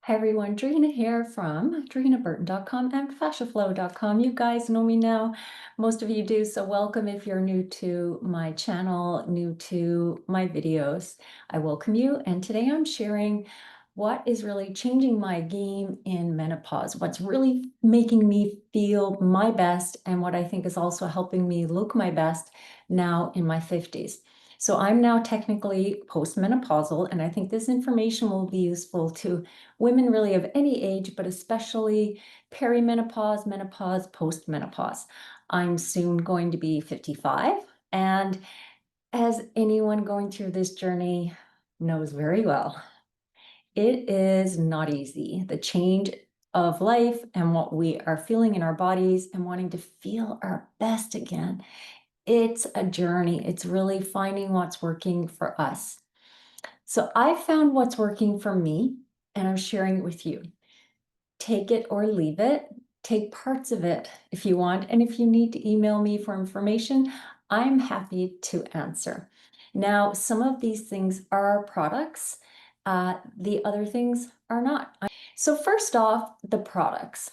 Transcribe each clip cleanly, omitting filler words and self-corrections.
Hi everyone, Drina here from drinaburton.com and fasciaflow.com. You guys know me now. Most of you do, so welcome if you're new to my channel, new to my videos. I welcome you, and today I'm sharing what is really changing my game in menopause, what's really making me feel my best, and what I think is also helping me look my best now in my 50s. So I'm now technically postmenopausal, and I think this information will be useful to women really of any age, but especially perimenopause, menopause, postmenopause. I'm soon going to be 55, and as anyone going through this journey knows very well, it is not easy. The change of life and what we are feeling in our bodies and wanting to feel our best again. It's a journey. It's really finding what's working for us. So I found what's working for me, and I'm sharing it with you. Take it or leave it. Take parts of it if you want. And if you need to email me for information, I'm happy to answer. Now, some of these things are products. The other things are not. So first off, the products.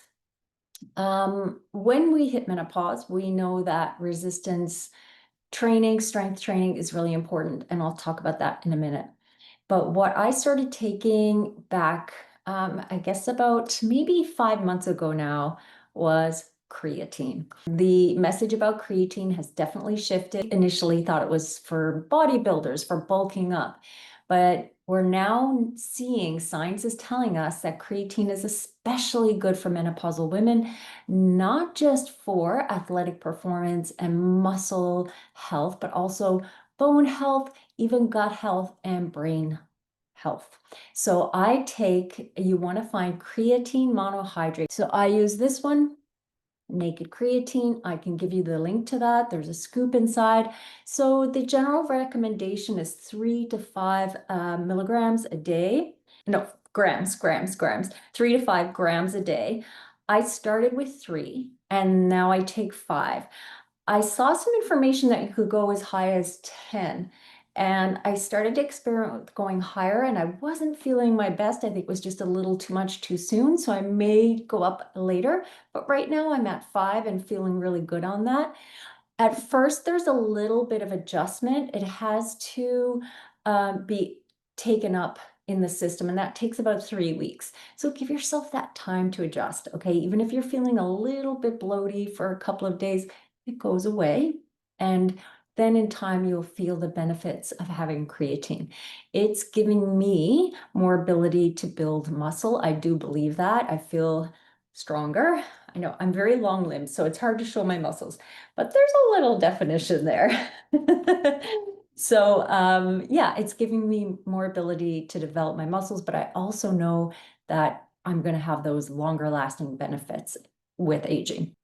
When we hit menopause, we know that resistance training, strength training is really important. And I'll talk about that in a minute. But what I started taking back, I guess about maybe 5 months ago now, was creatine. The message about creatine has definitely shifted. Initially thought it was for bodybuilders, for bulking up, but we're now seeing science is telling us that creatine is especially good for menopausal women, not just for athletic performance and muscle health, but also bone health, even gut health and brain health. So you want to find creatine monohydrate. So I use this one, Naked Creatine. I can give you the link to that. There's a scoop inside. So the general recommendation is 3 to 5 milligrams a day. No, grams, 3 to 5 grams a day. I started with 3 and now I take 5. I saw some information that you could go as high as 10. And I started to experiment with going higher, and I wasn't feeling my best. I think it was just a little too much too soon. So I may go up later. But right now I'm at 5 and feeling really good on that. At first, there's a little bit of adjustment. It has to be taken up in the system, and that takes about 3 weeks. So give yourself that time to adjust, okay? Even if you're feeling a little bit bloaty for a couple of days, it goes away. And then in time, you'll feel the benefits of having creatine. It's giving me more ability to build muscle. I do believe that. I feel stronger. I know I'm very long limbed, so it's hard to show my muscles, but there's a little definition there. So yeah, it's giving me more ability to develop my muscles, but I also know that I'm going to have those longer lasting benefits with aging.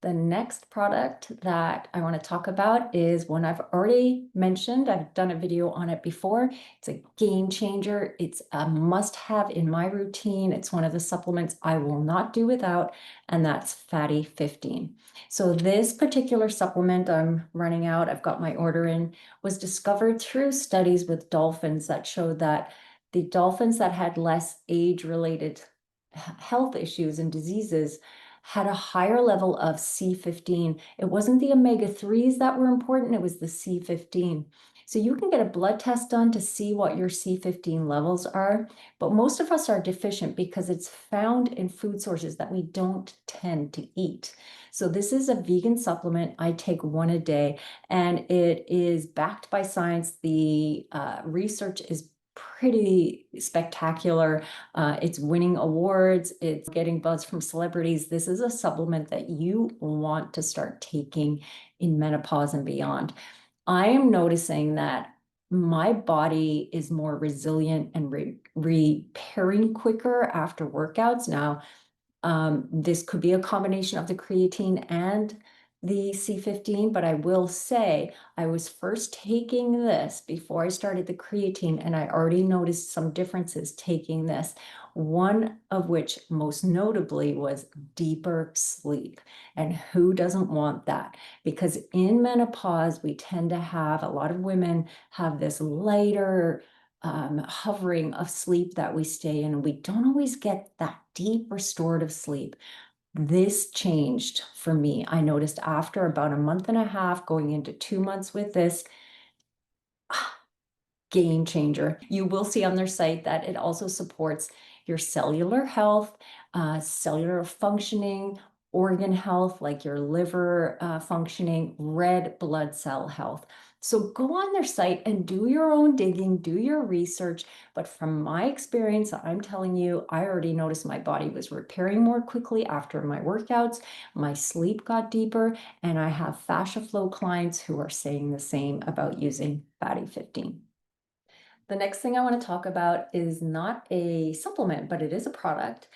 The next product that I want to talk about is one I've already mentioned. I've done a video on it before. It's a game changer. It's a must-have in my routine. It's one of the supplements I will not do without, and that's Fatty 15. So this particular supplement I'm running out, I've got my order in, was discovered through studies with dolphins that showed that the dolphins that had less age-related health issues and diseases had a higher level of C15. It wasn't the omega-3s that were important, it was the C15. So you can get a blood test done to see what your C15 levels are, but most of us are deficient because it's found in food sources that we don't tend to eat. So this is a vegan supplement. I take one a day, and it is backed by science. The research is pretty spectacular. It's winning awards. It's getting buzz from celebrities. This is a supplement that you want to start taking in menopause and beyond. I am noticing that my body is more resilient and repairing quicker after workouts. Now, this could be a combination of the creatine and the C15, but I will say I was first taking this before I started the creatine, and I already noticed some differences taking this, one of which most notably was deeper sleep. And who doesn't want that? Because in menopause, we tend to have, a lot of women have this lighter hovering of sleep that we stay in. We don't always get that deep restorative sleep. This changed for me. I noticed after about a month and a half, going into 2 months with this, game changer. You will see on their site that it also supports your cellular health, cellular functioning, organ health, like your liver functioning, red blood cell health. So go on their site and do your own digging, do your research. But from my experience, I'm telling you, I already noticed my body was repairing more quickly after my workouts. My sleep got deeper, and I have fascia flow clients who are saying the same about using Fatty 15. The next thing I want to talk about is not a supplement, but it is a product.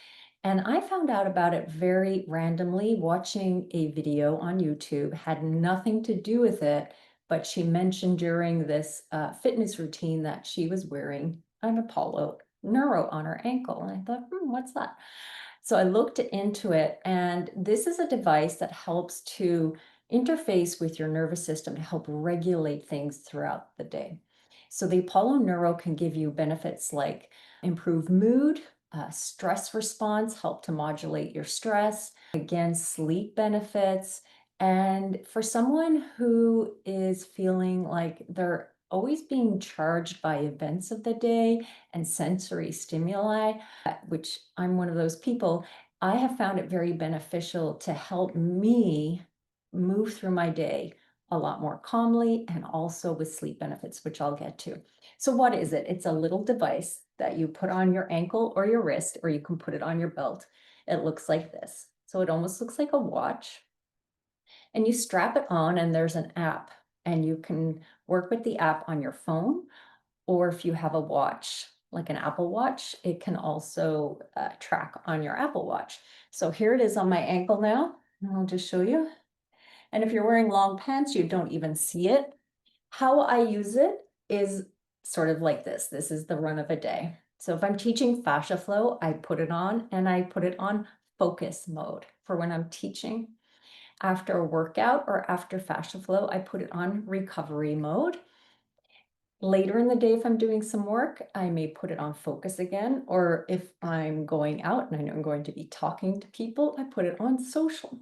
And I found out about it very randomly watching a video on YouTube, had nothing to do with it, but she mentioned during this fitness routine that she was wearing an Apollo Neuro on her ankle. And I thought, what's that? So I looked into it, and this is a device that helps to interface with your nervous system to help regulate things throughout the day. So the Apollo Neuro can give you benefits like improved mood, stress response, help to modulate your stress, again, sleep benefits. And for someone who is feeling like they're always being charged by events of the day and sensory stimuli, which I'm one of those people, I have found it very beneficial to help me move through my day a lot more calmly, and also with sleep benefits, which I'll get to. So what is it? It's a little device that you put on your ankle or your wrist, or you can put it on your belt. It looks like this. So it almost looks like a watch, and you strap it on, and there's an app, and you can work with the app on your phone, or if you have a watch, like an Apple Watch, it can also track on your Apple Watch. So here it is on my ankle now, and I'll just show you. And if you're wearing long pants, you don't even see it. How I use it is sort of like this. This is the run of a day. So if I'm teaching fascia flow, I put it on, and I put it on focus mode for when I'm teaching. After a workout or after fascia flow, I put it on recovery mode. Later in the day, if I'm doing some work, I may put it on focus again. Or if I'm going out and I know I'm going to be talking to people, I put it on social.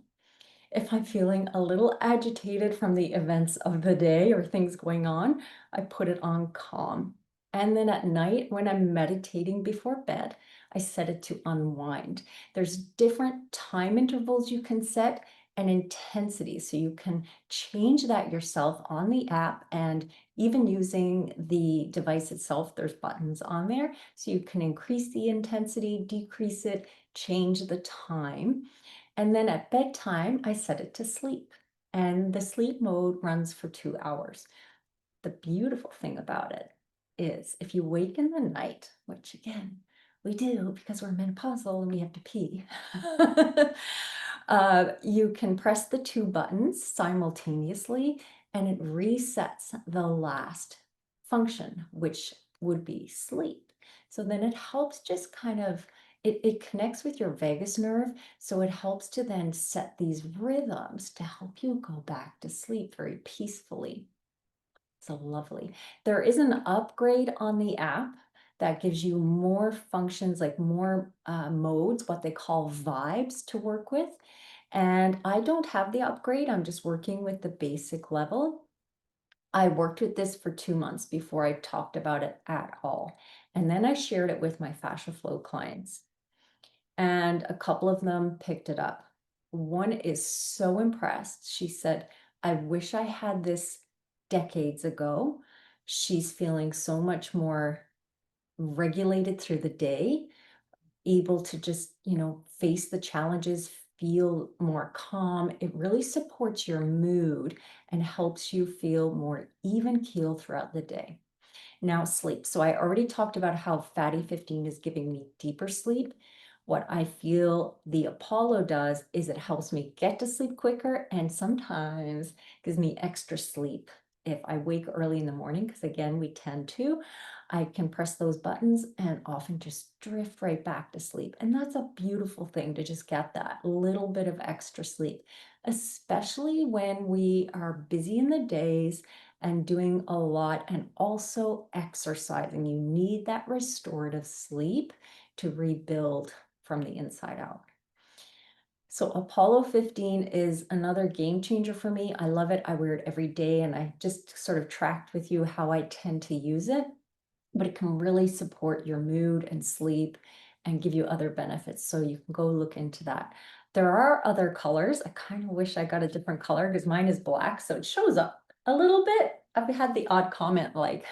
If I'm feeling a little agitated from the events of the day or things going on, I put it on calm. And then at night, when I'm meditating before bed, I set it to unwind. There's different time intervals you can set and intensity. So you can change that yourself on the app, and even using the device itself, there's buttons on there. So you can increase the intensity, decrease it, change the time. And then at bedtime, I set it to sleep. And the sleep mode runs for 2 hours. The beautiful thing about it is if you wake in the night, which again, we do because we're menopausal and we have to pee, you can press the two buttons simultaneously, and it resets the last function, which would be sleep. So then it helps just kind of, it connects with your vagus nerve. So it helps to then set these rhythms to help you go back to sleep very peacefully. So lovely. There is an upgrade on the app that gives you more functions, like more modes, what they call vibes to work with. And I don't have the upgrade. I'm just working with the basic level. I worked with this for 2 months before I talked about it at all. And then I shared it with my fascia flow clients, and a couple of them picked it up. One is so impressed. She said, I wish I had this decades ago. She's feeling so much more regulated through the day, able to just, face the challenges, feel more calm. It really supports your mood and helps you feel more even keel throughout the day. Now, sleep. So I already talked about how Fatty 15 is giving me deeper sleep. What I feel the Apollo does is it helps me get to sleep quicker, and sometimes gives me extra sleep. If I wake early in the morning, because again, we tend to, I can press those buttons and often just drift right back to sleep. And that's a beautiful thing, to just get that little bit of extra sleep, especially when we are busy in the days and doing a lot, and also exercising. You need that restorative sleep to rebuild from the inside out. So Apollo 15 is another game changer for me. I love it. I wear it every day, and I just sort of tracked with you how I tend to use it, but it can really support your mood and sleep and give you other benefits. So you can go look into that. There are other colors. I kind of wish I got a different color because mine is black, so it shows up a little bit. I've had the odd comment like,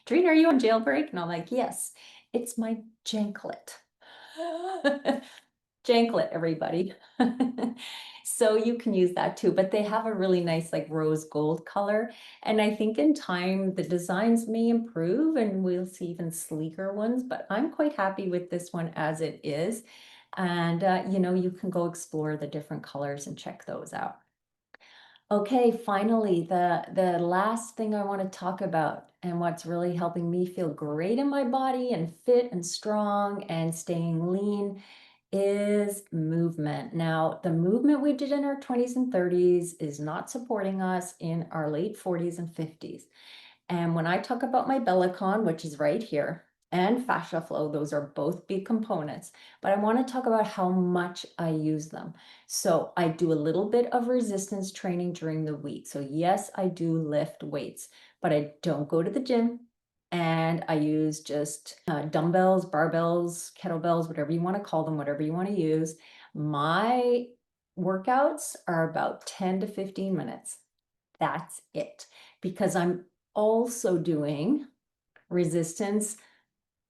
Dreen, are you on jailbreak? And I'm like, yes, it's my janklet. Janklet, everybody. So you can use that too, but they have a really nice like rose gold color. And I think in time the designs may improve and we'll see even sleeker ones, but I'm quite happy with this one as it is. And you know, you can go explore the different colors and check those out. Okay, finally, the last thing I want to talk about and what's really helping me feel great in my body and fit and strong and staying lean is movement. Now, the movement we did in our 20s and 30s is not supporting us in our late 40s and 50s. And when I talk about my Bellicon, which is right here, and fascia flow, those are both big components, but I want to talk about how much I use them. So I do a little bit of resistance training during the week. So yes, I do lift weights, but I don't go to the gym. And I use just dumbbells, barbells, kettlebells, whatever you want to call them, whatever you want to use. My workouts are about 10 to 15 minutes. That's it. Because I'm also doing resistance,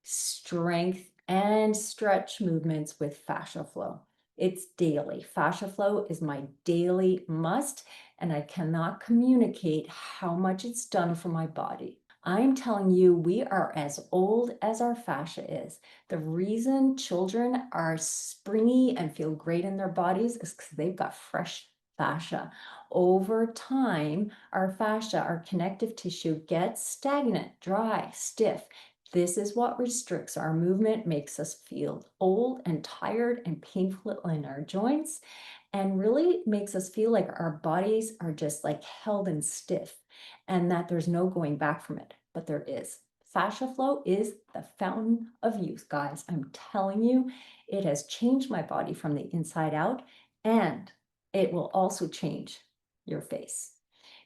strength, and stretch movements with fascia flow. It's daily. Fascia flow is my daily must, and I cannot communicate how much it's done for my body. I'm telling you, we are as old as our fascia is. The reason children are springy and feel great in their bodies is because they've got fresh fascia. Over time, our fascia, our connective tissue, gets stagnant, dry, stiff. This is what restricts our movement, makes us feel old and tired and painful in our joints, and really makes us feel like our bodies are just like held and stiff and that there's no going back from it. But there is. Fascia flow is the fountain of youth, guys. I'm telling you, it has changed my body from the inside out, and it will also change your face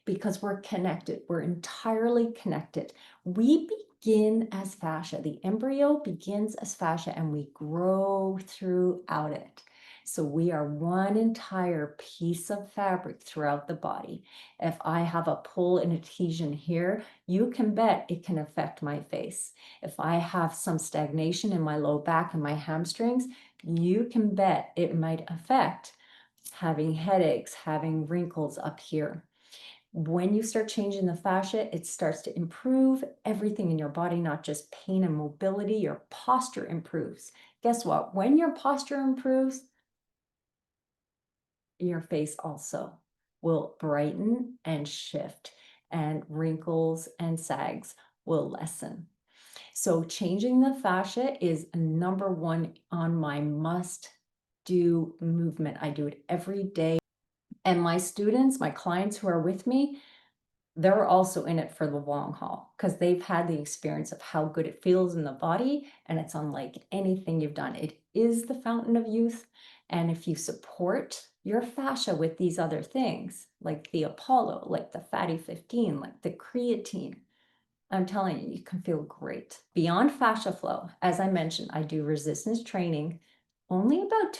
because we're connected. We're entirely connected. We begin as fascia. The embryo begins as fascia and we grow throughout it. So we are one entire piece of fabric throughout the body. If I have a pull and adhesion here, you can bet it can affect my face. If I have some stagnation in my low back and my hamstrings, you can bet it might affect having headaches, having wrinkles up here. When you start changing the fascia, it starts to improve everything in your body, not just pain and mobility. Your posture improves. Guess what? When your posture improves, your face also will brighten and shift, and wrinkles and sags will lessen. So changing the fascia is number one on my must-do movement. I do it every day. And my students, my clients who are with me, they're also in it for the long haul because they've had the experience of how good it feels in the body, and it's unlike anything you've done. It is the fountain of youth. And if you support your fascia with these other things, like the Apollo, like the Fatty 15, like the creatine, I'm telling you, you can feel great. Beyond fascia flow, as I mentioned, I do resistance training only about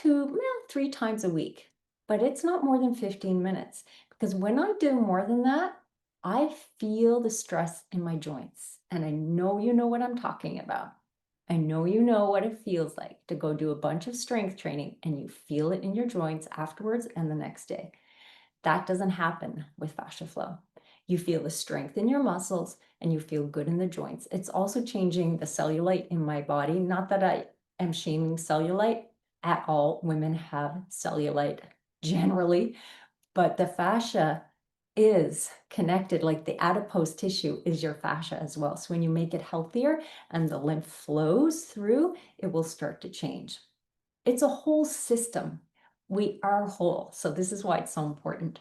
3 times a week, but it's not more than 15 minutes because when I do more than that, I feel the stress in my joints. And I know you know what I'm talking about. I know you know what it feels like to go do a bunch of strength training and you feel it in your joints afterwards and the next day. That doesn't happen with fascia flow. You feel the strength in your muscles and you feel good in the joints. It's also changing the cellulite in my body. Not that I am shaming cellulite at all. Women have cellulite generally, but the fascia is connected, like the adipose tissue is your fascia as well. So when you make it healthier and the lymph flows through, it will start to change. It's a whole system. We are whole. So this is why it's so important.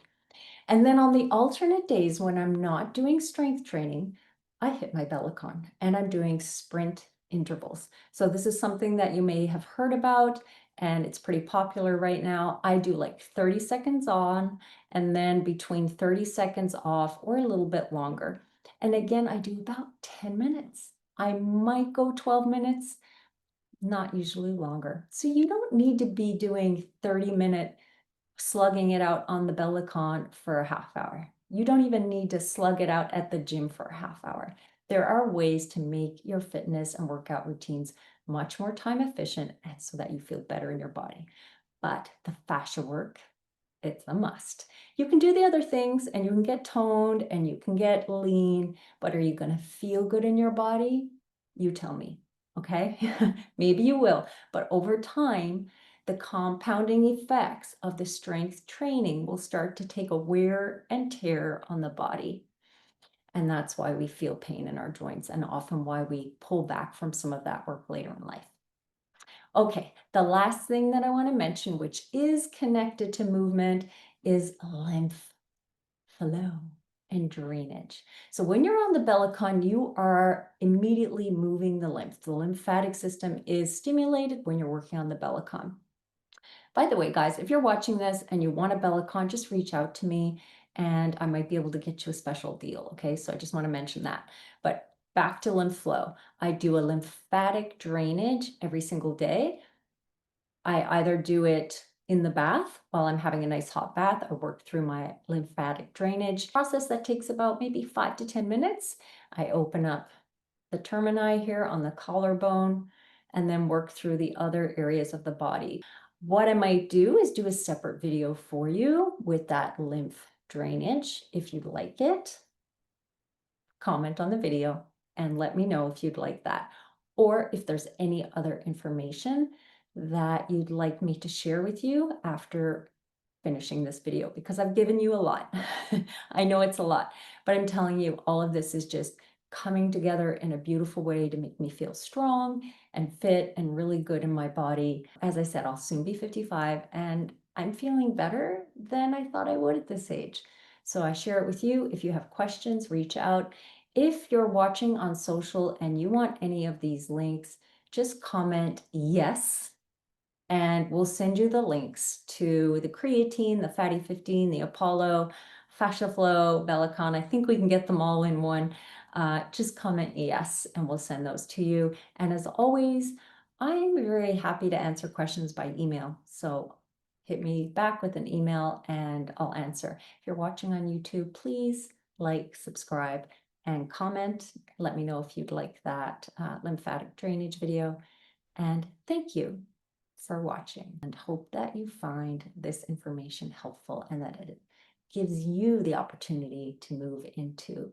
And then on the alternate days when I'm not doing strength training, I hit my Bellicon and I'm doing sprint intervals. So this is something that you may have heard about and it's pretty popular right now. I do like 30 seconds on and then between 30 seconds off or a little bit longer. And again, I do about 10 minutes. I might go 12 minutes, not usually longer. So you don't need to be doing 30-minute slugging it out on the Bellicon for a half hour. You don't even need to slug it out at the gym for a half hour. There are ways to make your fitness and workout routines much more time efficient and so that you feel better in your body. But the fascia work, it's a must. You can do the other things and you can get toned and you can get lean, but are you going to feel good in your body? You tell me, okay? Maybe you will, but over time, the compounding effects of the strength training will start to take a wear and tear on the body. And that's why we feel pain in our joints and often why we pull back from some of that work later in life. Okay, the last thing that I want to mention, which is connected to movement, is lymph flow and drainage. So when you're on the Bellicon, you are immediately moving the lymph. The lymphatic system is stimulated when you're working on the Bellicon. By the way, guys, if you're watching this and you want a Bellicon, just reach out to me and I might be able to get you a special deal. Okay, so I just want to mention that. But back to lymph flow. I do a lymphatic drainage every single day. I either do it in the bath while I'm having a nice hot bath or work through my lymphatic drainage process that takes about maybe 5 to 10 minutes. I open up the termini here on the collarbone and then work through the other areas of the body. What I might do is do a separate video for you with that lymph drainage. If you'd like it, comment on the video and let me know if you'd like that. Or if there's any other information that you'd like me to share with you after finishing this video, because I've given you a lot. I know it's a lot, but I'm telling you, all of this is just coming together in a beautiful way to make me feel strong and fit and really good in my body. As I said, I'll soon be 55 and I'm feeling better than I thought I would at this age. So I share it with you. If you have questions, reach out. If you're watching on social and you want any of these links, just comment yes and we'll send you the links to the creatine, the fatty 15, the Apollo, fascia flow, Bellicon. I think we can get them all in one. Just comment yes, and we'll send those to you. And as always, I'm very happy to answer questions by email. So hit me back with an email and I'll answer. If you're watching on YouTube, please like, subscribe, and comment. Let me know if you'd like that lymphatic drainage video. And thank you for watching and hope that you find this information helpful and that it gives you the opportunity to move into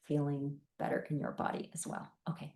feeling better in your body as well. Okay.